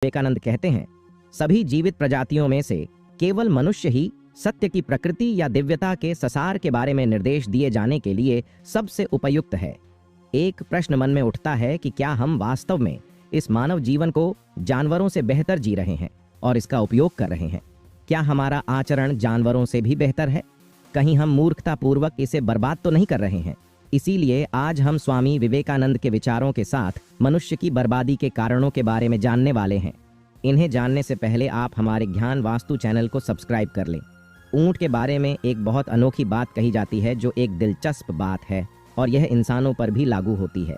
विवेकानंद कहते हैं, सभी जीवित प्रजातियों में से केवल मनुष्य ही सत्य की प्रकृति या दिव्यता के ससार के बारे में निर्देश दिए जाने के लिए सबसे उपयुक्त है। एक प्रश्न मन में उठता है कि क्या हम वास्तव में इस मानव जीवन को जानवरों से बेहतर जी रहे हैं और इसका उपयोग कर रहे हैं? क्या हमारा आचरण जानवरों से भी बेहतर है? कहीं हम मूर्खतापूर्वक इसे बर्बाद तो नहीं कर रहे हैं? इसीलिए आज हम स्वामी विवेकानंद के विचारों के साथ मनुष्य की बर्बादी के कारणों के बारे में जानने वाले हैं। इन्हें जानने से पहले आप हमारे ज्ञान वास्तु चैनल को सब्सक्राइब कर लें। ऊंट के बारे में एक बहुत अनोखी बात कही जाती है जो एक दिलचस्प बात है और यह इंसानों पर भी लागू होती है।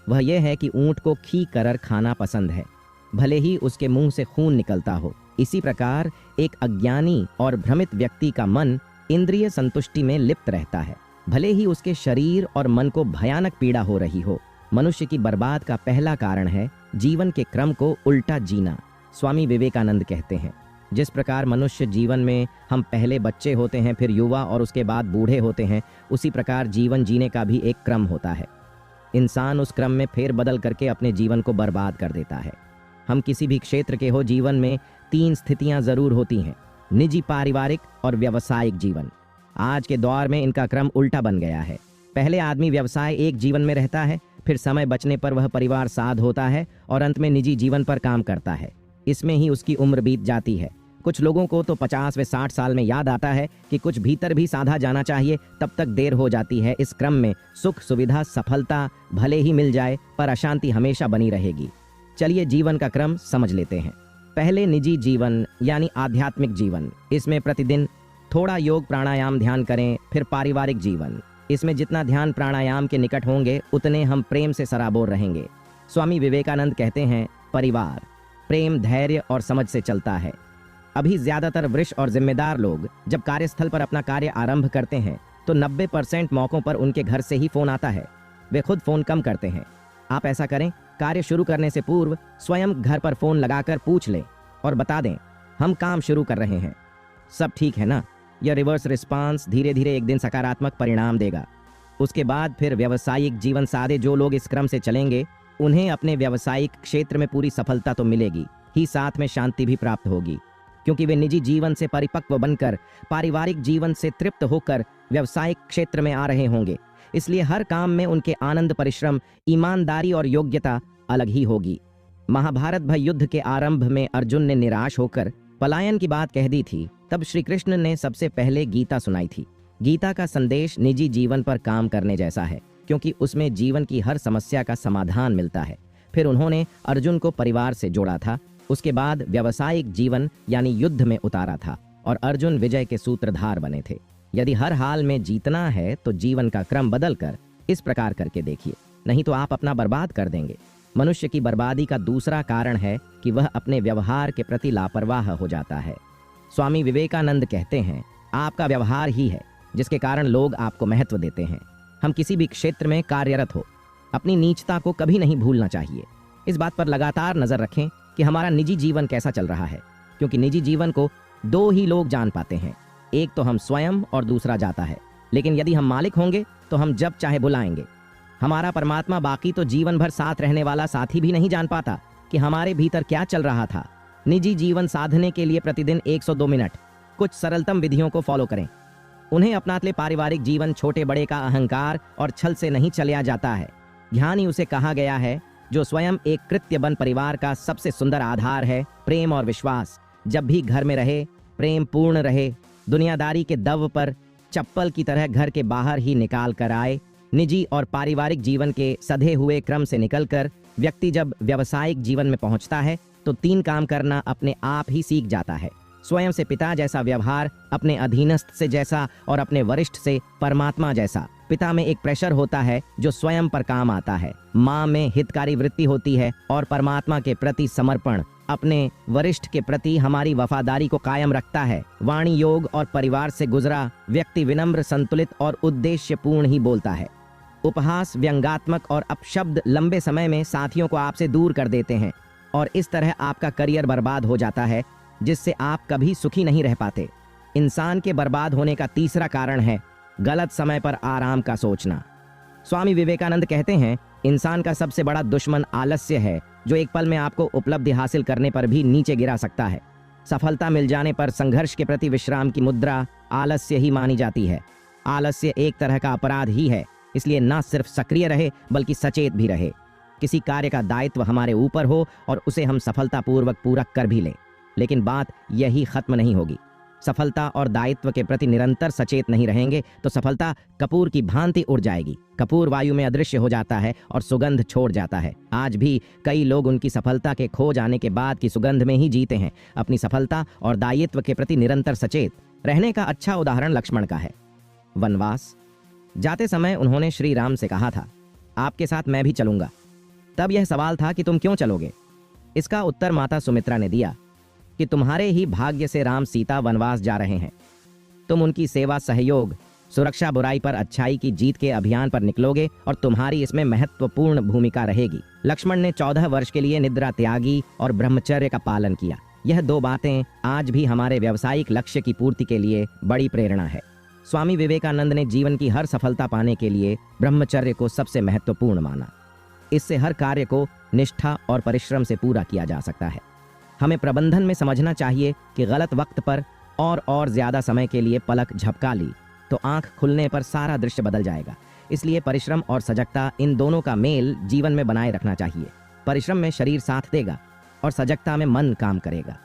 वह यह है कि ऊंट को खी कर खाना पसंद है, भले ही उसके मुंह से खून निकलता हो। इसी प्रकार एक अज्ञानी और भ्रमित व्यक्ति का मन इंद्रिय संतुष्टि में लिप्त रहता है, भले ही उसके शरीर और मन को भयानक पीड़ा हो रही हो। मनुष्य की बर्बाद का पहला कारण है जीवन के क्रम को उल्टा जीना। स्वामी विवेकानंद कहते हैं, जिस प्रकार मनुष्य जीवन में हम पहले बच्चे होते हैं, फिर युवा और उसके बाद बूढ़े होते हैं, उसी प्रकार जीवन जीने का भी एक क्रम होता है। इंसान उस क्रम में फेर बदल करके अपने जीवन को बर्बाद कर देता है। हम किसी भी क्षेत्र के हो, जीवन में 3 स्थितियां जरूर होती हैं: निजी, पारिवारिक और व्यावसायिक जीवन। आज के दौर में इनका क्रम उल्टा बन गया है। पहले आदमी व्यवसाय एक जीवन में रहता है, फिर समय बचने पर वह परिवार साध होता है और अंत में निजी जीवन पर काम करता है। इसमें ही उसकी उम्र बीत जाती है। कुछ लोगों को तो 50 व 60 साल में याद आता है कि कुछ भीतर भी साधा जाना चाहिए, तब तक देर हो जाती है। इस क्रम में सुख, सुविधा, सफलता भले ही मिल जाए, पर अशांति हमेशा बनी रहेगी। चलिए जीवन का क्रम समझ लेते हैं। पहले निजी जीवन यानी आध्यात्मिक जीवन। इसमें प्रतिदिन थोड़ा योग, प्राणायाम, ध्यान करें। फिर पारिवारिक जीवन। इसमें जितना ध्यान प्राणायाम के निकट होंगे उतने हम प्रेम से सराबोर रहेंगे। स्वामी विवेकानंद कहते हैं, परिवार प्रेम, धैर्य और समझ से चलता है। अभी ज्यादातर वरिष्ठ और जिम्मेदार लोग जब कार्यस्थल पर अपना कार्य आरंभ करते हैं तो 90% मौकों पर उनके घर से ही फोन आता है। वे खुद फोन कम करते हैं। आप ऐसा करें, कार्य शुरू करने से पूर्व स्वयं घर पर फोन लगाकर पूछ लें और बता दें, हम काम शुरू कर रहे हैं, सब ठीक है ना? यह रिवर्स रिस्पांस धीरे धीरे एक दिन सकारात्मक परिणाम देगा। उसके बाद फिर व्यावसायिक जीवन साधे जो लोग इस क्रम से चलेंगे उन्हें अपने व्यावसायिक क्षेत्र में पूरी सफलता तो मिलेगी ही, साथ में शांति भी प्राप्त होगी, क्योंकि वे निजी जीवन से परिपक्व बनकर पारिवारिक जीवन से तृप्त होकर व्यावसायिक क्षेत्र में आ रहे होंगे। इसलिए हर काम में उनके आनंद, परिश्रम, ईमानदारी और योग्यता अलग ही होगी। महाभारत भय युद्ध के आरंभ में अर्जुन ने निराश होकर पलायन की बात कह दी थी। तब श्री कृष्ण ने सबसे पहले गीता सुनाई थी। गीता का संदेश निजी जीवन पर काम करने जैसा है, क्योंकि उसमें जीवन की हर समस्या का समाधान मिलता है। फिर उन्होंने अर्जुन को परिवार से जोड़ा था, उसके बाद व्यावसायिक जीवन यानी युद्ध में उतारा था और अर्जुन विजय के सूत्रधार बने थे। यदि हर हाल में जीतना है तो जीवन का क्रम बदलकर इस प्रकार करके देखिए, नहीं तो आप अपना बर्बाद कर देंगे। मनुष्य की बर्बादी का दूसरा कारण है कि वह अपने व्यवहार के प्रति लापरवाह हो जाता है। स्वामी विवेकानंद कहते हैं, आपका व्यवहार ही है जिसके कारण लोग आपको महत्व देते हैं। हम किसी भी क्षेत्र में कार्यरत हो, अपनी नीचता को कभी नहीं भूलना चाहिए। इस बात पर लगातार नजर रखें कि हमारा निजी जीवन कैसा चल रहा है, क्योंकि निजी जीवन को 2 ही लोग जान पाते हैं, एक तो हम स्वयं और दूसरा जाता है। लेकिन यदि हम मालिक होंगे तो हम जब चाहे बुलाएंगे। हमारा परमात्मा बाकी तो जीवन भर साथ रहने वाला साथी भी नहीं जान पाता कि हमारे भीतर क्या चल रहा था। निजी जीवन साधने के लिए प्रतिदिन 102 मिनट कुछ सरलतम विधियों को फॉलो करें। उन्हें अपनाते पारिवारिक जीवन छोटे बड़े का अहंकार और छल से नहीं चलिया जाता है। ध्यान ही उसे कहा गया है जो स्वयं एक कृत्यबन परिवार का सबसे सुंदर आधार है। प्रेम और विश्वास जब भी घर में रहे, प्रेम पूर्ण रहे। दुनियादारी के दव पर चप्पल की तरह घर के बाहर ही निकाल कर आए। निजी और पारिवारिक जीवन के सधे हुए क्रम से निकलकर व्यक्ति जब व्यावसायिक जीवन में पहुंचता है तो 3 काम करना अपने आप ही सीख जाता है। स्वयं से पिता जैसा व्यवहार, अपने अधीनस्थ से जैसा और अपने वरिष्ठ से परमात्मा जैसा। पिता में एक प्रेशर होता है जो स्वयं पर काम आता है। माँ में हितकारी वृत्ति होती है और परमात्मा के प्रति समर्पण अपने वरिष्ठ के प्रति हमारी वफादारी को कायम रखता है। वाणी, योग और परिवार से गुजरा व्यक्ति विनम्र, संतुलित और उद्देश्यपूर्ण ही बोलता है। उपहास, व्यंग्यात्मक और अपशब्द लंबे समय में साथियों को आपसे दूर कर देते हैं और इस तरह आपका करियर बर्बाद हो जाता है, जिससे आप कभी सुखी नहीं रह पाते। इंसान के बर्बाद होने का तीसरा कारण है गलत समय पर आराम का सोचना। स्वामी विवेकानंद कहते हैं, इंसान का सबसे बड़ा दुश्मन आलस्य है, जो एक पल में आपको उपलब्धि हासिल करने पर भी नीचे गिरा सकता है। सफलता मिल जाने पर संघर्ष के प्रति विश्राम की मुद्रा आलस्य ही मानी जाती है। आलस्य एक तरह का अपराध ही है, इसलिए न सिर्फ सक्रिय रहे बल्कि सचेत भी रहे। किसी कार्य का दायित्व हमारे ऊपर हो और उसे हम सफलतापूर्वक पूरा कर भी लें, लेकिन बात यही खत्म नहीं होगी। सफलता और दायित्व के प्रति निरंतर सचेत नहीं रहेंगे तो सफलता कपूर की भांति उड़ जाएगी। कपूर वायु में अदृश्य हो जाता है और सुगंध छोड़ जाता है। आज भी कई लोग उनकी सफलता के खो जाने के बाद की सुगंध में ही जीते हैं। अपनी सफलता और दायित्व के प्रति निरंतर सचेत रहने का अच्छा उदाहरण लक्ष्मण का है। वनवास जाते समय उन्होंने श्री राम से कहा था, आपके साथ मैं भी चलूंगा। तब यह सवाल था कि तुम क्यों चलोगे? इसका उत्तर माता सुमित्रा ने दिया कि तुम्हारे ही भाग्य से राम सीता वनवास जा रहे हैं। तुम उनकी सेवा, सहयोग, सुरक्षा, बुराई पर अच्छाई की जीत के अभियान पर निकलोगे और तुम्हारी इसमें महत्वपूर्ण भूमिका रहेगी। लक्ष्मण ने 14 वर्ष के लिए निद्रा त्यागी और ब्रह्मचर्य का पालन किया। यह 2 बातें आज भी हमारे व्यावसायिक लक्ष्य की पूर्ति के लिए बड़ी प्रेरणा है। स्वामी विवेकानंद ने जीवन की हर सफलता पाने के लिए ब्रह्मचर्य को सबसे महत्वपूर्ण माना। इससे हर कार्य को निष्ठा और परिश्रम से पूरा किया जा सकता है। हमें प्रबंधन में समझना चाहिए कि गलत वक्त पर और ज्यादा समय के लिए पलक झपका ली तो आंख खुलने पर सारा दृश्य बदल जाएगा। इसलिए परिश्रम और सजगता, इन दोनों का मेल जीवन में बनाए रखना चाहिए। परिश्रम में शरीर साथ देगा और सजगता में मन काम करेगा।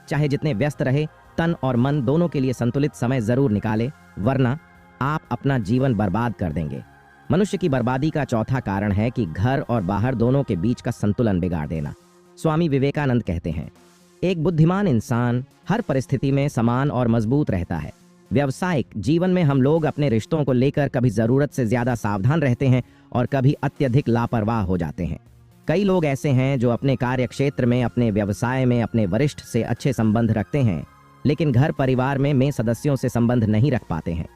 चाहे जितने व्यस्त रहे, तन और मन दोनों के लिए संतुलित समय जरूर निकाले, वरना आप अपना जीवन बर्बाद कर देंगे। मनुष्य की बर्बादी का चौथा कारण है कि घर और बाहर दोनों के बीच का संतुलन बिगाड़ देना। स्वामी विवेकानंद कहते हैं, एक बुद्धिमान इंसान हर परिस्थिति में समान और मजबूत रहता है। व्यावसायिक जीवन में हम लोग अपने रिश्तों को लेकर कभी जरूरत से ज्यादा सावधान रहते हैं और कभी अत्यधिक लापरवाह हो जाते हैं। कई लोग ऐसे हैं जो अपने कार्य क्षेत्र में, अपने व्यवसाय में अपने वरिष्ठ से अच्छे संबंध रखते हैं, लेकिन घर परिवार में सदस्यों से संबंध नहीं रख पाते हैं।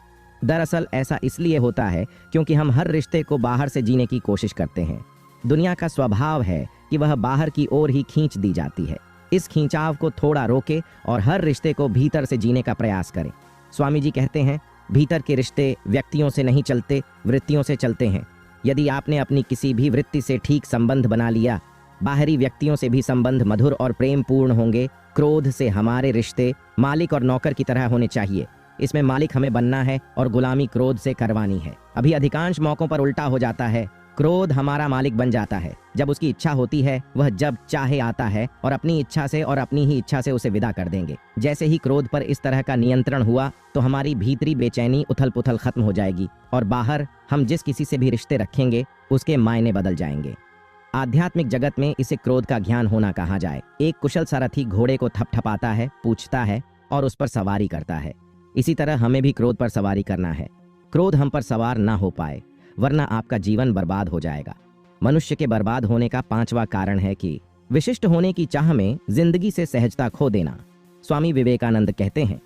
दरअसल ऐसा इसलिए होता है क्योंकि हम हर रिश्ते को बाहर से जीने की कोशिश करते हैं। दुनिया का स्वभाव है कि वह बाहर की ओर ही खींच दी जाती है। इस खींचाव को थोड़ा रोके और हर रिश्ते को भीतर से जीने का प्रयास करें। स्वामी जी कहते हैं, भीतर के रिश्ते व्यक्तियों से नहीं चलते, वृत्तियों से चलते हैं। यदि आपने अपनी किसी भी वृत्ति से ठीक संबंध बना लिया, बाहरी व्यक्तियों से भी संबंध मधुर और प्रेम पूर्ण होंगे। क्रोध से हमारे रिश्ते मालिक और नौकर की तरह होने चाहिए। इसमें मालिक हमें बनना है और गुलामी क्रोध से करवानी है। अभी अधिकांश मौकों पर उल्टा हो जाता है। क्रोध हमारा मालिक बन जाता है। जब उसकी इच्छा होती है, वह जब चाहे आता है और अपनी इच्छा से और अपनी ही इच्छा से उसे विदा कर देंगे। जैसे ही क्रोध पर इस तरह का नियंत्रण हुआ तो हमारी भीतरी बेचैनी, उथल पुथल खत्म हो जाएगी और बाहर हम जिस किसी से भी रिश्ते रखेंगे उसके मायने बदल जाएंगे। आध्यात्मिक जगत में इसे क्रोध का ज्ञान होना कहा जाए। एक कुशल सारथी घोड़े को थपथपाता है, पूछता है और उस पर सवारी करता है। इसी तरह हमें भी क्रोध पर सवारी करना है। क्रोध हम पर सवार ना हो पाए, वरना आपका जीवन बर्बाद हो जाएगा। मनुष्य के बर्बाद होने का 5वां कारण है कि विशिष्ट होने की चाह में जिंदगी से सहजता खो देना। स्वामी विवेकानंद कहते हैं,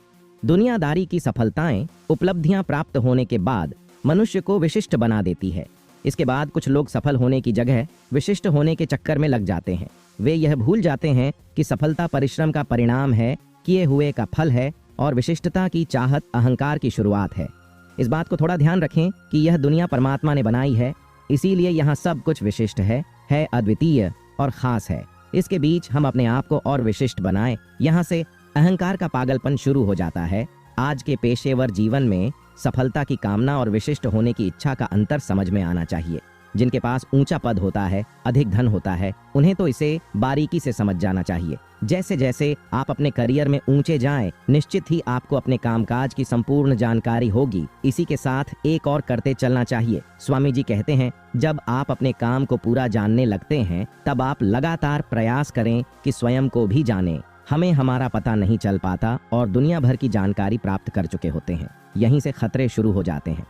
दुनियादारी की सफलताएं, उपलब्धियां प्राप्त होने के बाद मनुष्य को विशिष्ट बना देती है। इसके बाद कुछ लोग सफल होने की जगह विशिष्ट होने के चक्कर में लग जाते हैं। वे यह भूल जाते हैं कि सफलता परिश्रम का परिणाम है, किए हुए का फल है और विशिष्टता की चाहत अहंकार की शुरुआत है। इस बात को थोड़ा ध्यान रखें कि यह दुनिया परमात्मा ने बनाई है, इसीलिए यहाँ सब कुछ विशिष्ट है अद्वितीय और खास है। इसके बीच हम अपने आप को और विशिष्ट बनाएं, यहाँ से अहंकार का पागलपन शुरू हो जाता है। आज के पेशेवर जीवन में सफलता की कामना और विशिष्ट होने की इच्छा का अंतर समझ में आना चाहिए। जिनके पास ऊंचा पद होता है, अधिक धन होता है, उन्हें तो इसे बारीकी से समझ जाना चाहिए। जैसे जैसे आप अपने करियर में ऊंचे जाएं, निश्चित ही आपको अपने कामकाज की संपूर्ण जानकारी होगी। इसी के साथ एक और करते चलना चाहिए। स्वामी जी कहते हैं, जब आप अपने काम को पूरा जानने लगते हैं, तब आप लगातार प्रयास करें कि स्वयं को भी जानें। हमें हमारा पता नहीं चल पाता और दुनिया भर की जानकारी प्राप्त कर चुके होते हैं। यहीं से खतरे शुरू हो जाते हैं।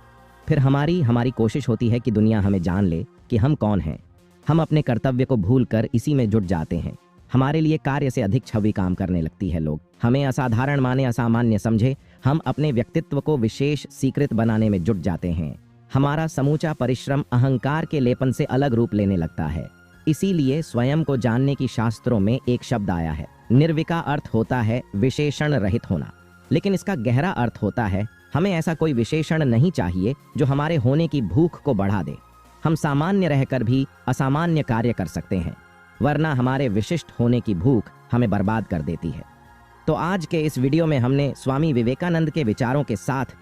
फिर हमारी कोशिश होती है कि दुनिया हमें जान ले कि हम कौन हैं। हम अपने कर्तव्य को भूलकर इसी में जुट जाते हैं। हमारे लिए कार्य से अधिक छवि काम करने लगती है। लोग हमें असाधारण माने, असामान्य समझे। हम अपने व्यक्तित्व को विशेष स्वीकृत बनाने में जुट जाते हैं। हमारा समूचा परिश्रम अहंकार के लेपन से अलग रूप लेने लगता है। इसीलिए स्वयं को जानने की शास्त्रों में एक शब्द आया है। निर्विका अर्थ होता है विशेषण रहित होना, लेकिन इसका गहरा अर्थ होता है हमें ऐसा कोई विशेषण नहीं चाहिए जो हमारे होने की भूख को बढ़ा दे। हम सामान्य रहकर भी असामान्य कार्य कर सकते हैं, वरना हमारे विशिष्ट होने की भूख हमें बर्बाद कर देती है। तो आज के इस वीडियो में हमने स्वामी विवेकानंद के विचारों के साथ